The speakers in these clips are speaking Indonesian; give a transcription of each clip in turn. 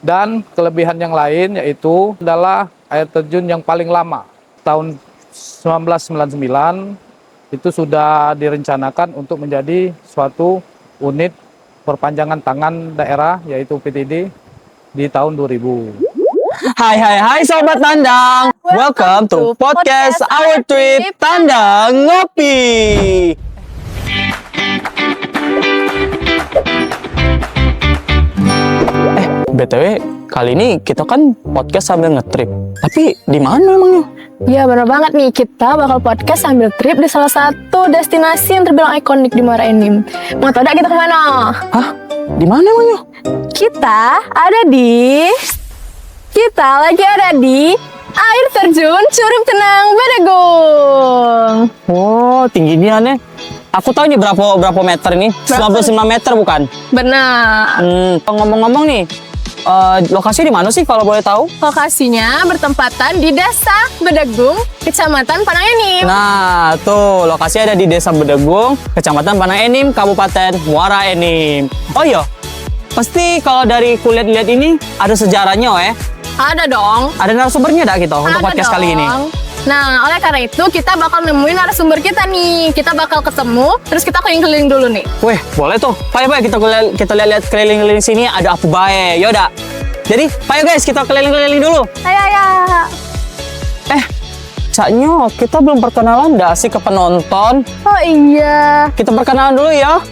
Dan kelebihan yang lain yaitu adalah air terjun yang paling lama. Tahun 1999 itu sudah direncanakan untuk menjadi suatu unit perpanjangan tangan daerah yaitu PTD di tahun 2000. Hai Sobat Tandang. Welcome to podcast Our Trip Tandang Ngopi. BTW, kali ini kita kan podcast sambil ngetrip. Tapi di mana emangnya? Ya benar banget nih, kita bakal podcast sambil trip di salah satu destinasi yang terbilang ikonik di Muara Enim. Mau tau gak kita kemana? Hah? Di mana emangnya? Kita lagi ada di air terjun Curug Tenang Bedegung. Oh, tingginya nih. Aku tahu ini berapa meter ini? 99 meter bukan? Benar. Ngomong-ngomong nih, lokasi di mana sih kalau boleh tahu? Lokasinya bertempatan di Desa Bedegung, Kecamatan Panang Enim. Nah, tuh lokasi ada di Desa Bedegung, Kecamatan Panang Enim, Kabupaten Muara Enim. Oh iya, pasti kalau dari kulihat lihat ini ada sejarahnya, Ada dong. Ada narasumbernya dak kita untuk podcast kali ini. Nah, oleh karena itu kita bakal nemuin narasumber kita nih. Kita bakal ketemu, terus kita keliling-keliling dulu nih. Weh, boleh tuh. Pak kita lihat keliling-keliling sini ada apa bae. Yaudah. Jadi, Pak guys, kita keliling-keliling dulu. Ayo. Caknya kita belum perkenalan dah sih ke penonton. Oh iya. Kita perkenalan dulu ya.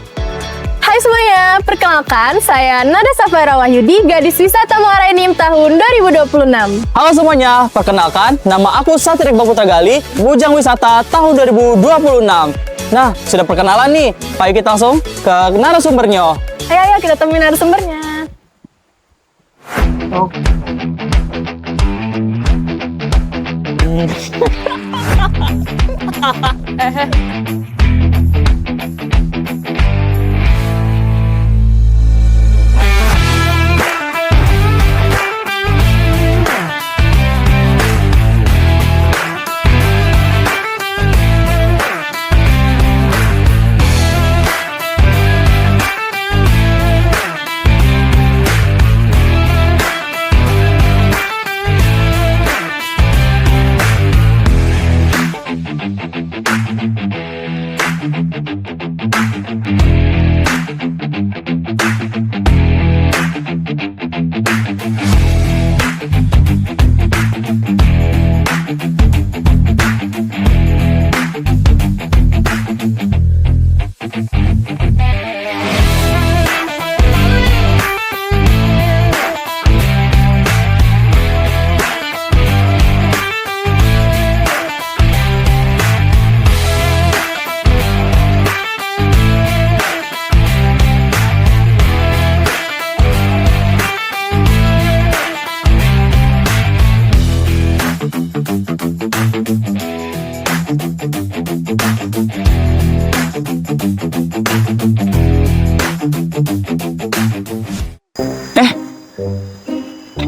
Hai semuanya, perkenalkan saya Nada Safaira Wahyudi, gadis wisata Muara Enim tahun 2026. Halo semuanya, perkenalkan nama aku Satria Iqbal Putra Gali, bujang wisata tahun 2026. Nah, sudah perkenalan nih, Pak kita langsung ke narasumbernya. Ayo kita temuin narasumbernya.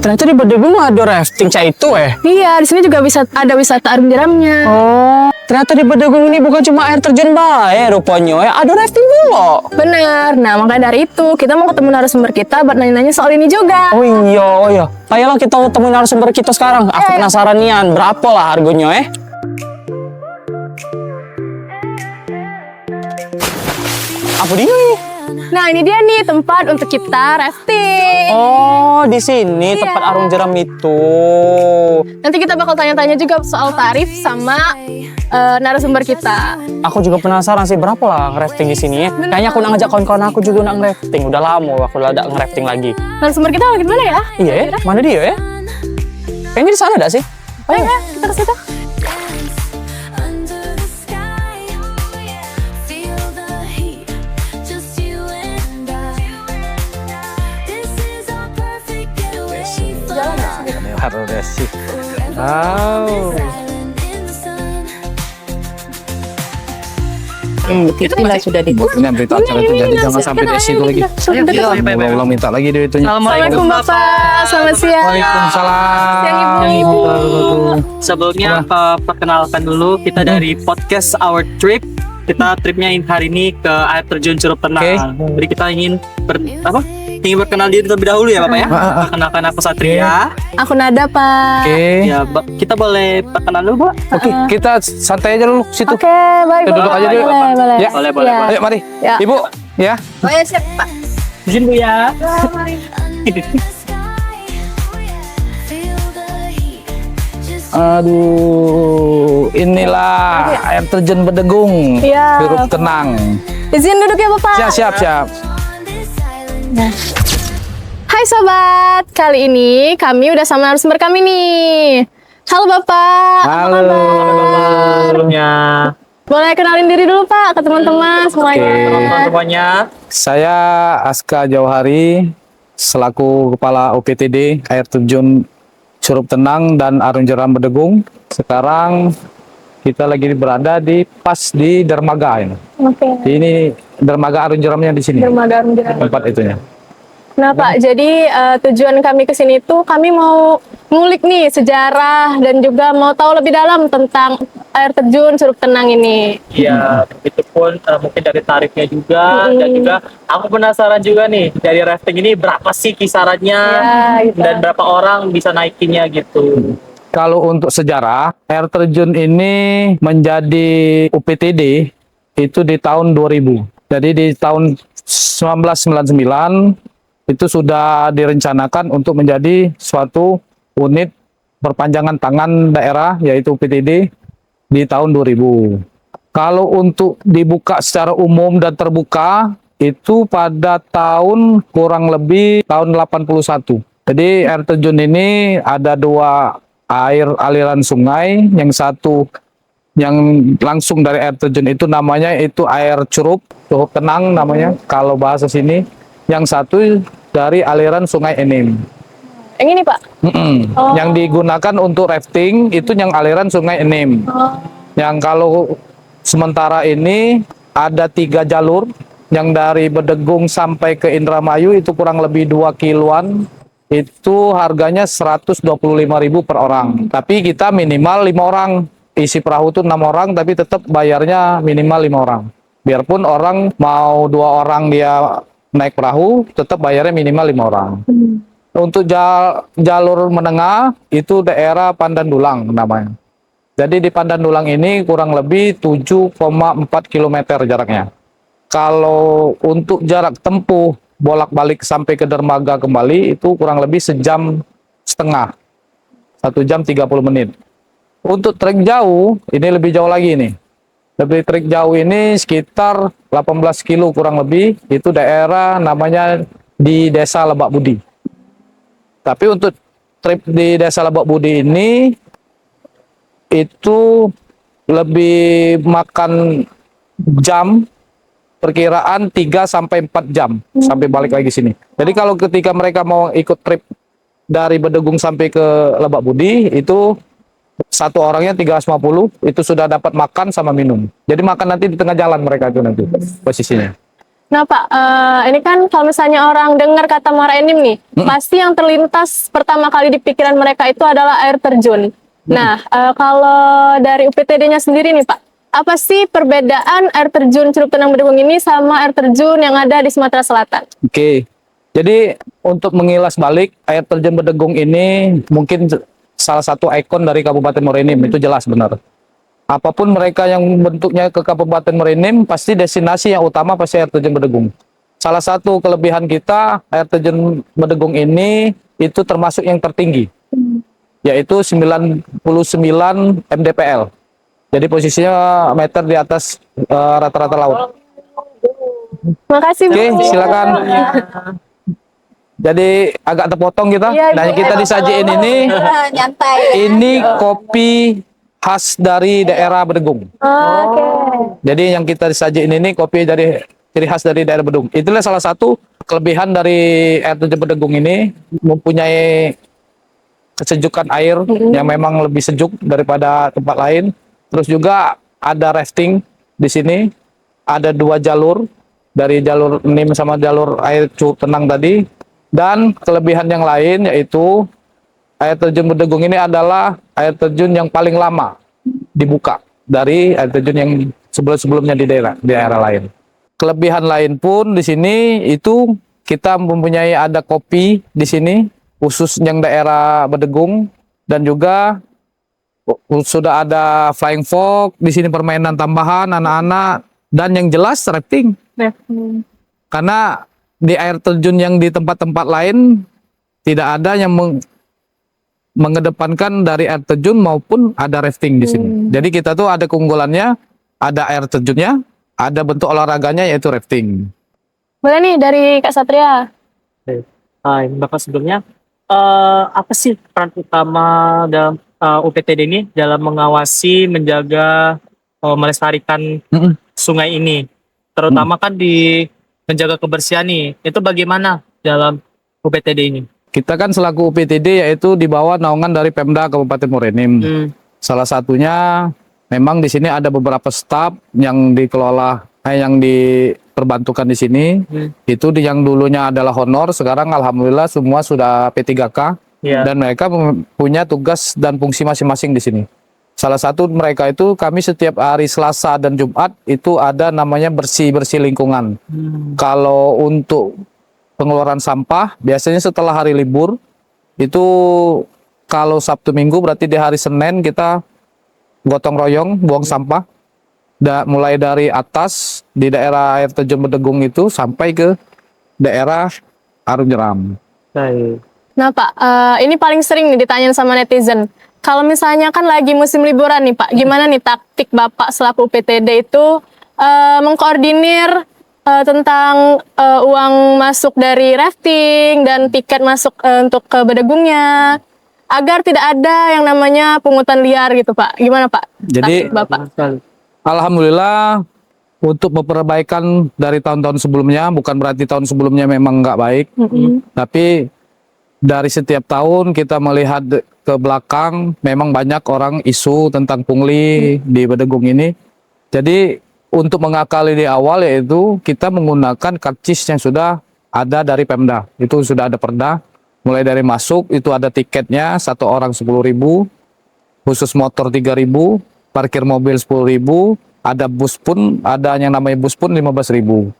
Ternyata di Bedegung ada rafting itu Iya, di sini juga ada wisata arum jeramnya. Oh, ternyata di Bedegung ini bukan cuma air terjun bae rupanya, ada rafting pula. Bener. Nah, makanya dari itu kita mau ketemu narasumber kita buat nanya-nanya soal ini juga. Oh iya. Ayolah kita ketemu narasumber kita sekarang. Aku penasaran nian, berapa lah harganya Apa dia nih? Nah, ini dia nih tempat untuk kita rafting. Oh, di sini tempat arung jeram itu. Nanti kita bakal tanya-tanya juga soal tarif sama narasumber kita. Aku juga penasaran sih berapa lah ngerafting di sini ya. Kayaknya aku nak ngajak kawan-kawan aku juga nak ngerafting. Udah lama aku udah ada ngerafting lagi. Narasumber kita lagi mana ya? Iya ya, mana dia ya? Kayaknya di sana dah sih. Ayo kita ke situ. Desi. Wow. Kita sudah di Ini berita acara itu jadi jangan sampai Desi itu lagi. Ulang minta lagi dia itu. Assalamualaikum Bapak, selamat siang. Waalaikumsalam. Siang Ibu. Sebelumnya perkenalkan dulu kita dari podcast Our Trip. Kita tripnya hari ini ke air terjun Curug Tenang. Jadi kita ingin ingin berkenal diri terlebih dahulu ya Bapak ya. Perkenalkan aku Satria. Aku Nada, Pak. Oke. Ya, kita boleh perkenalan dulu, Pak. Oke, kita santai aja dulu situ. Oke, baik. Kita duduk aja dulu. Boleh, boleh. Ya. Boleh, boleh, Ya. boleh. Ayo mari. Ya. Ibu, ya. Oh ya, siap, Pak. Izin Bu ya. Aduh, inilah air terjun Bedegung. Iya. Curup Tenang. Izin duduk ya, Bapak. Siap, siap, siap. Hai Sobat, kali ini kami udah sama narasumber kami nih. Halo Bapak, apa Halo. kabar? Sebelumnya Boleh kenalin diri dulu Pak ke teman-teman semuanya. teman-teman semuanya. Saya Aska Jauhari, selaku Kepala UPTD Air Terjun Curup Tenang dan Arung Jeram Bedegung. Sekarang kita lagi berada di di dermaga ini. Oke. Ini dermaga Arung Jeramnya di sini. Dermaga Arung Jeram. Tempat itunya. Nah Pak, jadi tujuan kami ke sini tuh kami mau ngulik nih sejarah dan juga mau tahu lebih dalam tentang air terjun Curup Tenang ini. Ya, itu pun mungkin dari tarifnya juga dan juga aku penasaran juga nih dari rafting ini berapa sih kisarannya Ya, gitu. dan berapa orang bisa naikinnya gitu. Kalau untuk sejarah, air terjun ini menjadi UPTD itu di tahun 2000. Jadi di tahun 1999 itu sudah direncanakan untuk menjadi suatu unit perpanjangan tangan daerah yaitu UPTD di tahun 2000. Kalau untuk dibuka secara umum dan terbuka itu pada tahun kurang lebih tahun 81. Jadi air terjun ini ada dua aliran sungai, yang satu yang langsung dari air terjun itu namanya itu air curup tenang namanya kalau bahasa sini. Yang satu dari aliran Sungai Enim. Yang ini Pak? Oh. Yang digunakan untuk rafting itu yang aliran Sungai Enim. Yang kalau sementara ini ada 3 jalur, yang dari Bedegung sampai ke Indramayu itu kurang lebih 2 kiloan. Itu harganya 125.000 per orang. Tapi kita minimal 5 orang. Isi perahu itu 6 orang, tapi tetap bayarnya minimal 5 orang. Biarpun orang mau 2 orang dia naik perahu, tetap bayarnya minimal 5 orang. Untuk jalur menengah itu daerah Pandandulang namanya. Jadi di Pandandulang ini kurang lebih 7,4 km jaraknya. Kalau untuk jarak tempuh bolak-balik sampai ke dermaga kembali itu kurang lebih 1,5 jam. 1 jam 30 menit. Untuk trek jauh, ini lebih jauh lagi nih. Lebih trek jauh ini sekitar 18 kilo kurang lebih, itu daerah namanya di Desa Lebak Budi. Tapi untuk trip di Desa Lebak Budi ini itu lebih makan jam, perkiraan 3 sampai 4 jam sampai balik lagi sini. Jadi kalau ketika mereka mau ikut trip dari Bedegung sampai ke Lebak Budi itu satu orangnya 350 itu sudah dapat makan sama minum. Jadi makan nanti di tengah jalan mereka itu nanti posisinya. Nah Pak, ini kan kalau misalnya orang dengar kata Muara Enim nih, pasti yang terlintas pertama kali di pikiran mereka itu adalah air terjun. Nah, kalau dari UPTD-nya sendiri nih Pak, apa sih perbedaan air terjun Curup Tenang Bedegung ini sama air terjun yang ada di Sumatera Selatan? Oke, jadi untuk mengilas balik air terjun Bedegung ini mungkin salah satu ikon dari Kabupaten Muara Enim, itu jelas benar. Apapun mereka yang bentuknya ke Kabupaten Muara Enim, pasti destinasi yang utama pasti air terjun Bedegung. Salah satu kelebihan kita, air terjun Bedegung ini itu termasuk yang tertinggi, yaitu 99 mdpl. Jadi posisinya meter di atas rata-rata laut. Makasih Bu. Oke, silakan. Jadi agak terpotong kita. Iya, Nah, yang kita disajiin ini, nyantai. ini kopi khas dari daerah Bedegung. Oke. Jadi yang kita disajiin ini kopi dari ciri khas dari daerah Bedegung. Itulah salah satu kelebihan dari air terjun Bedegung ini, mempunyai kesejukan air yang memang lebih sejuk daripada tempat lain. Terus juga ada rafting di sini, ada 2 jalur dari jalur Nim sama jalur air Curup Tenang tadi. Dan kelebihan yang lain yaitu air terjun Bedegung ini adalah air terjun yang paling lama dibuka dari air terjun yang sebelum-sebelumnya di daerah lain. Kelebihan lain pun di sini itu kita mempunyai ada kopi di sini, khusus yang daerah Bedegung, dan juga sudah ada flying fox di sini, permainan tambahan anak-anak, dan yang jelas rafting. Karena di air terjun yang di tempat-tempat lain tidak ada yang mengedepankan dari air terjun maupun ada rafting di sini. Jadi kita tuh ada keunggulannya, ada air terjunnya, ada bentuk olahraganya yaitu rafting. Boleh nih dari Kak Satria. Ini Bapak sebelumnya, apa sih peran utama dalam UPTD ini dalam mengawasi, menjaga, melestarikan sungai ini? Terutama kan di menjaga kebersihan nih, itu bagaimana dalam UPTD ini? Kita kan selaku UPTD yaitu di bawah naungan dari Pemda Kabupaten Morenim. Salah satunya memang di sini ada beberapa staf yang dikelola, yang diperbantukan di sini. Itu yang dulunya adalah honor, sekarang alhamdulillah semua sudah P3K. Dan mereka punya tugas dan fungsi masing-masing di sini. Salah satu mereka itu kami setiap hari Selasa dan Jumat itu ada namanya bersih-bersih lingkungan. Kalau untuk pengeluaran sampah biasanya setelah hari libur itu, kalau Sabtu Minggu berarti di hari Senin kita gotong royong buang sampah. Mulai dari atas di daerah air terjun Bedegung itu sampai ke daerah Arum Jeram. Nah Pak, ini paling sering nih ditanyain sama netizen. Kalau misalnya kan lagi musim liburan nih Pak, gimana nih taktik Bapak selaku UPTD itu mengkoordinir tentang uang masuk dari rafting dan tiket masuk untuk ke Bedegungnya, agar tidak ada yang namanya pungutan liar gitu Pak. Gimana Pak? Jadi Bapak? Alhamdulillah untuk perbaikan dari tahun-tahun sebelumnya, bukan berarti tahun sebelumnya memang nggak baik, tapi dari setiap tahun kita melihat ke belakang memang banyak orang isu tentang pungli di Bedegung ini. Jadi untuk mengakali di awal yaitu kita menggunakan karcis yang sudah ada dari Pemda. Itu sudah ada perda. Mulai dari masuk itu ada tiketnya, satu orang 10.000, khusus motor 3.000, parkir mobil 10.000, ada bus pun, ada yang namanya bus pun 15.000.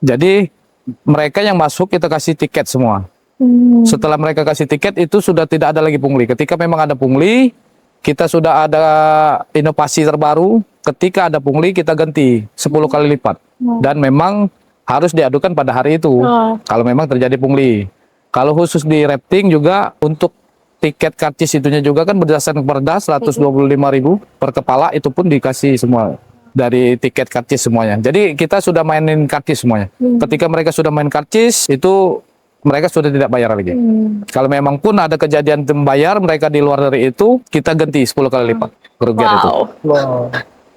Jadi mereka yang masuk kita kasih tiket semua. Setelah mereka kasih tiket itu sudah tidak ada lagi pungli. Ketika memang ada pungli, kita sudah ada inovasi terbaru. Ketika ada pungli kita ganti 10 kali lipat. Dan memang harus diadukan pada hari itu. Kalau memang terjadi pungli. Kalau khusus di rafting juga untuk tiket karcis itunya juga kan berdasarkan perda 125.000 per kepala, itu pun dikasih semua dari tiket karcis semuanya. Jadi kita sudah mainin karcis semuanya. Ketika mereka sudah main karcis itu mereka sudah tidak bayar lagi. Kalau memang pun ada kejadian membayar mereka di luar dari itu, kita ganti 10 kali lipat kerugian itu.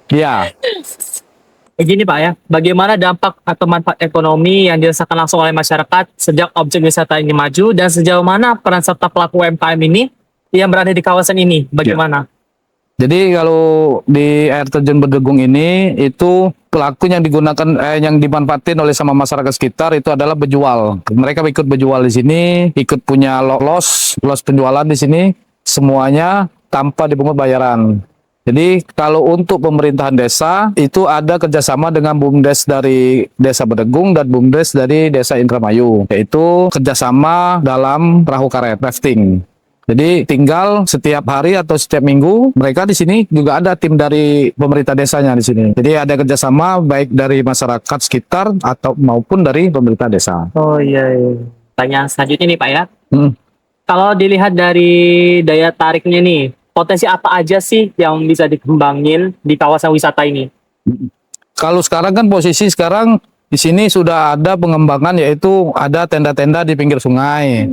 Ya. Begini Pak ya, bagaimana dampak atau manfaat ekonomi yang dirasakan langsung oleh masyarakat sejak objek wisata ini maju, dan sejauh mana peran serta pelaku UMKM ini yang berada di kawasan ini, bagaimana? Jadi kalau di air terjun Bedegung ini itu pelaku yang digunakan yang dimanfaatin oleh sama masyarakat sekitar itu adalah bejual. Mereka ikut bejual di sini, ikut punya los penjualan di sini, semuanya tanpa dipungut bayaran. Jadi kalau untuk pemerintahan desa itu ada kerjasama dengan BUMDes dari Desa Bedegung dan BUMDes dari Desa Indramayu, yaitu kerjasama dalam perahu karet rafting. Jadi tinggal setiap hari atau setiap minggu mereka di sini juga ada tim dari pemerintah desanya di sini. Jadi ada kerjasama baik dari masyarakat sekitar atau maupun dari pemerintah desa. Oh iya. Tanya selanjutnya nih Pak ya. Kalau dilihat dari daya tariknya nih, potensi apa aja sih yang bisa dikembangin di kawasan wisata ini? Kalau sekarang kan posisi sekarang di sini sudah ada pengembangan, yaitu ada tenda-tenda di pinggir sungai.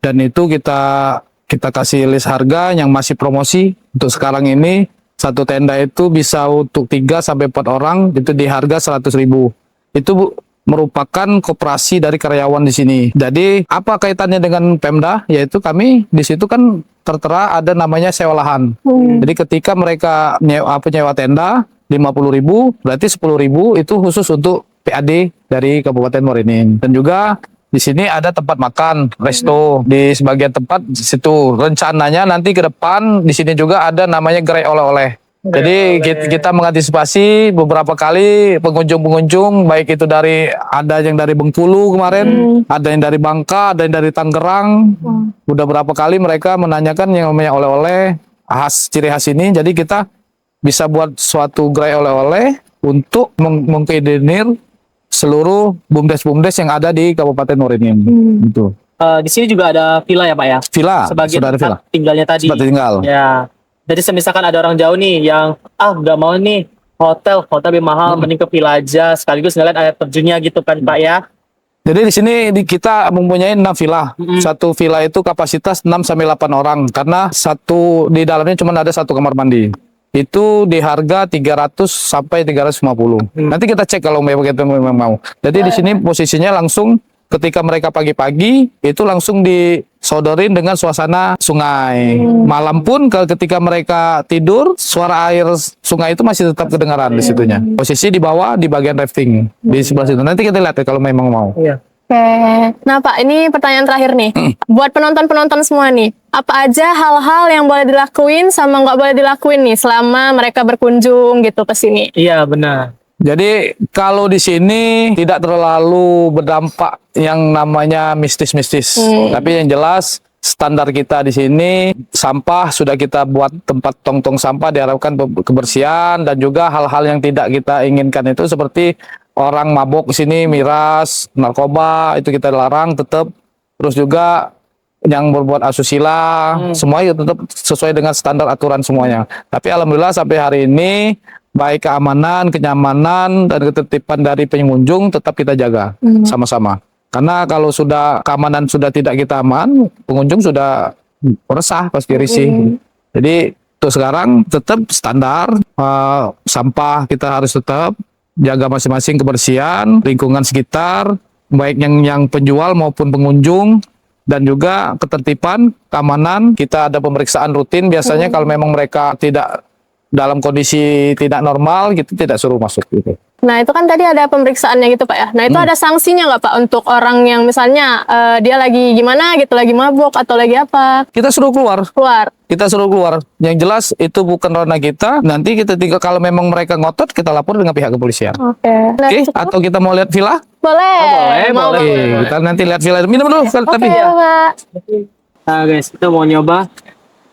Dan itu kita kasih list harga yang masih promosi. Untuk sekarang ini satu tenda itu bisa untuk 3 sampai 4 orang itu di harga 100.000. Itu merupakan koperasi dari karyawan di sini. Jadi apa kaitannya dengan Pemda? Yaitu kami di situ kan tertera ada namanya sewa lahan. Jadi ketika mereka nyewa tenda 50.000, berarti 10.000 itu khusus untuk PAD dari Kabupaten Morenim. Dan juga di sini ada tempat makan, resto di sebagian tempat di situ. Rencananya nanti ke depan di sini juga ada namanya gerai oleh-oleh. Jadi kita mengantisipasi beberapa kali pengunjung-pengunjung, baik itu ada yang dari Bengkulu kemarin, ada yang dari Bangka, ada yang dari Tangerang. Udah berapa kali mereka menanyakan yang namanya oleh-oleh ciri khas ini. Jadi kita bisa buat suatu gerai oleh-oleh untuk mengkoordinir seluruh bumdes-bumdes yang ada di Kabupaten Waringin. Gitu. Di sini juga ada villa ya Pak ya? Villa, Sebagai sudah ada villa. tempat tinggalnya tadi. Tempat tinggal. Ya. Jadi misalkan ada orang jauh nih yang nggak mau nih hotel lebih mahal, mending ke villa aja sekaligus ngeliat air terjunnya gitu kan Pak ya. Jadi di sini kita mempunyai 6 villa. Satu villa itu kapasitas 6 sampai 8 orang karena di dalamnya cuma ada satu kamar mandi. Itu di harga 300 sampai 350. Nanti kita cek kalau memang mau. Jadi di sini posisinya langsung ketika mereka pagi-pagi itu langsung disodorin dengan suasana sungai. Malam pun ketika mereka tidur, suara air sungai itu masih tetap kedengaran di situnya. Posisi di bawah di bagian rafting di sebelah situ. Nanti kita lihat ya kalau memang mau. Iya. Oke. Nah Pak, ini pertanyaan terakhir nih. Buat penonton-penonton semua nih, apa aja hal-hal yang boleh dilakuin sama nggak boleh dilakuin nih selama mereka berkunjung gitu ke sini? Iya benar. Jadi kalau di sini tidak terlalu berdampak yang namanya mistis-mistis. Tapi yang jelas standar kita di sini sampah sudah kita buat tempat tong-tong sampah, diharapkan kebersihan dan juga hal-hal yang tidak kita inginkan itu seperti orang mabok di sini, miras, narkoba itu kita larang tetap. Terus juga yang berbuat asusila, semuanya tetap sesuai dengan standar aturan semuanya. Tapi alhamdulillah sampai hari ini baik keamanan, kenyamanan, dan ketertiban dari pengunjung tetap kita jaga sama-sama. Karena kalau keamanan sudah tidak kita aman, pengunjung sudah resah, pasti risih. Jadi untuk sekarang tetap standar, sampah kita harus tetap jaga masing-masing kebersihan, lingkungan sekitar, baik yang penjual maupun pengunjung, dan juga ketertiban, keamanan. Kita ada pemeriksaan rutin biasanya kalau memang mereka tidak dalam kondisi tidak normal gitu, tidak suruh masuk gitu. Nah itu kan tadi ada pemeriksaannya gitu Pak ya. Nah itu ada sanksinya nggak Pak untuk orang yang misalnya dia lagi gimana gitu, lagi mabuk atau lagi apa? Kita suruh keluar. Kita suruh keluar. Yang jelas itu bukan ranah kita. Nanti kita tinggal kalau memang mereka ngotot kita lapor dengan pihak kepolisian. Oke. Atau kita mau lihat villa? Boleh. Oke, kita nanti lihat villa. Minum dulu tapi. Pak. Nah guys, kita mau nyoba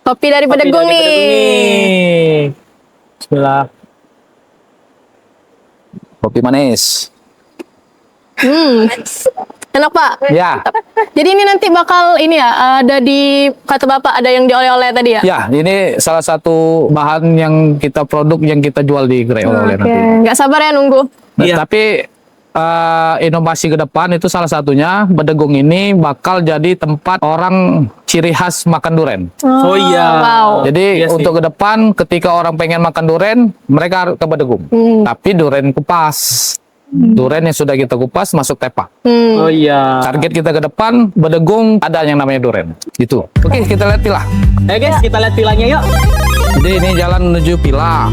Kopi dari Bedegung nih. Bismillah. Kopi manis. Enak Pak. Ya. Jadi ini nanti bakal ada di kata Bapak ada yang dioleh-oleh tadi ya? Ya, ini salah satu bahan yang kita produk yang kita jual di gerai oleh-oleh nanti. Nggak sabar ya nunggu. Iya. Tapi inovasi ke depan itu salah satunya Bedegung ini bakal jadi tempat orang ciri khas makan duren. Oh iya. Wow. Jadi Iya sih. untuk ke depan ketika orang pengen makan duren, mereka harus ke Bedegung. Tapi duren kupas. Duren yang sudah kita kupas masuk tepak. Oh iya. Target kita ke depan Bedegung ada yang namanya duren. Gitu. Oke, kita lihat villa. Ayo guys, kita lihat villanya yuk. Jadi ini jalan menuju villa.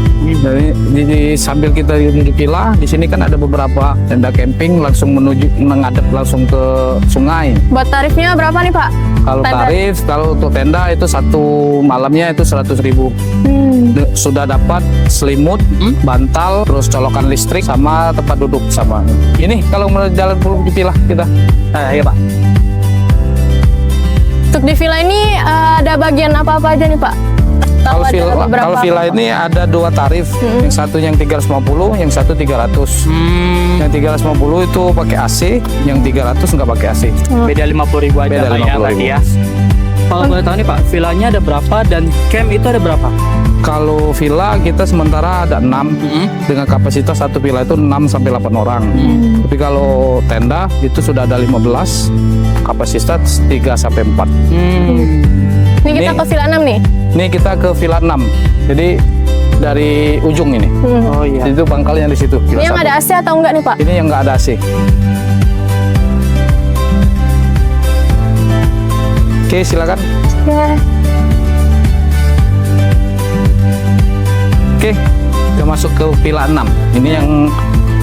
Jadi sambil kita menuju villa, di sini kan ada beberapa tenda camping langsung menghadap langsung ke sungai. Buat tarifnya berapa nih Pak? Kalau tarif, kalau untuk tenda itu satu malamnya itu 100.000. Sudah dapat selimut, bantal, terus colokan listrik sama tempat duduk sama. Ini kalau mau jalan pulang di villa kita. Iya Pak. Untuk di villa ini ada bagian apa-apa aja nih Pak? Kalau villa ini ada dua tarif, yang satu yang 350, yang satu 300. Yang 350 itu pakai AC, yang 300 nggak pakai AC. Beda 50.000 aja Beda Pak ya, 50.000. berarti ya. Kalau boleh tahu nih Pak, villanya ada berapa dan camp itu ada berapa? Kalau villa kita sementara ada 6 dengan kapasitas satu villa itu 6 sampai 8 orang. Tapi kalau tenda itu sudah ada 15, kapasitas 3 sampai 4. Ini kita ke villa 6 nih. Ini kita ke villa 6. Jadi dari ujung ini. Oh iya. Itu pangkalnya di situ. Ini yang ada AC atau enggak nih Pak? Ini yang nggak ada AC. Oke, silakan. Oke, kita masuk ke villa 6. Ini yang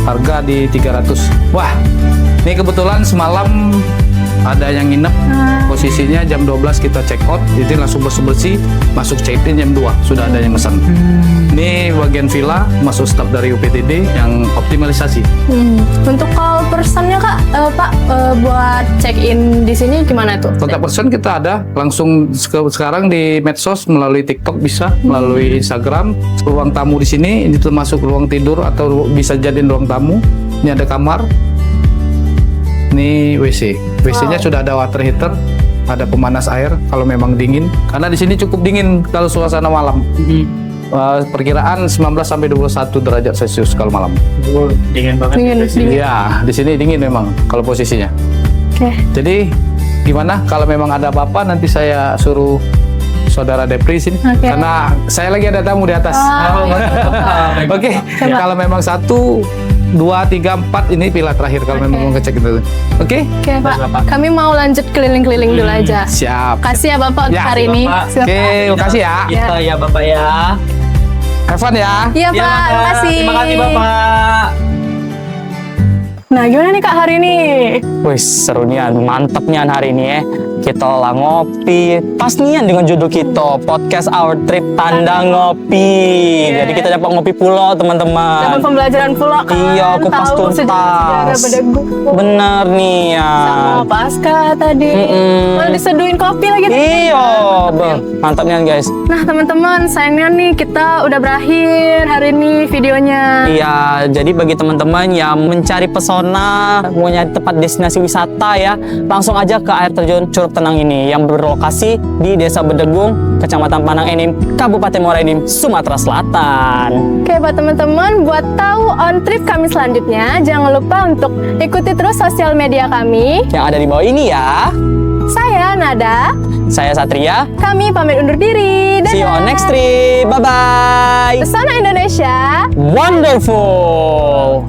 harga di 300. Wah, ini kebetulan semalam ada yang nginep. Posisinya jam 12 kita check out, jadi langsung bersih-bersih, masuk check-in jam 2, sudah ada yang pesan. Ini bagian villa, masuk staf dari UPTD yang optimalisasi. Untuk call personnya Kak, Pak, buat check-in di sini gimana tuh? Kontak person kita ada, langsung sekarang di medsos, melalui TikTok bisa, melalui Instagram. Ruang tamu di sini, ini termasuk ruang tidur atau bisa jadiin ruang tamu. Ini ada kamar, ini WC. WC-nya sudah ada water heater, ada pemanas air kalau memang dingin. Karena di sini cukup dingin kalau suasana malam. Perkiraan 19 sampai 21 derajat Celcius kalau malam. Dingin banget. Dingin. Iya, di sini dingin memang kalau posisinya. Oke. Jadi gimana kalau memang ada apa-apa nanti saya suruh saudara Depri sini, Oke. karena saya lagi ada tamu di atas. Oke, kalau memang 1, 2, 3, 4 ini pila terakhir kalau memang mau ngecek itu. Oke? Oke Pak, kami mau lanjut keliling-keliling dulu aja. Siap. Kasih ya Bapak untuk Ya, hari ini. Bapak. Silakan. Oke, makasih ya. Kita ya Bapak ya. Have fun ya. Iya Pak, terima kasih. Terima kasih Bapak. Nah gimana nih Kak hari ini? Wih, seru nian, mantep nian hari ini ya. Kita lah ngopi, pas nian dengan judul kita podcast Our Trip Tanda Ngopi. Jadi kita dapat ngopi pulau teman-teman. Dapat pembelajaran pula kan? Iya, kupas Tahu sejarah-sejarah tuntas. Bedegu. Bener nih ya. Sama Pasca tadi. Malah diseduhin kopi lagi. Iya, mantap nian guys. Nah teman-teman, sayangnya nih kita udah berakhir hari ini videonya. Iya, jadi bagi teman-teman yang mencari pesona, mau nyari tempat destinasi wisata ya, langsung aja ke air terjun Curug Tenang ini yang berlokasi di Desa Bedegung, Kecamatan Panang Enim, Kabupaten Muara Enim, Sumatera Selatan. Oke buat teman-teman, buat tahu on trip kami selanjutnya, jangan lupa untuk ikuti terus sosial media kami. Yang ada di bawah ini ya. Saya Nada, Saya Satria. kami pamit undur diri. Dadah. See you on next trip. Bye-bye. Pesona Indonesia. Wonderful.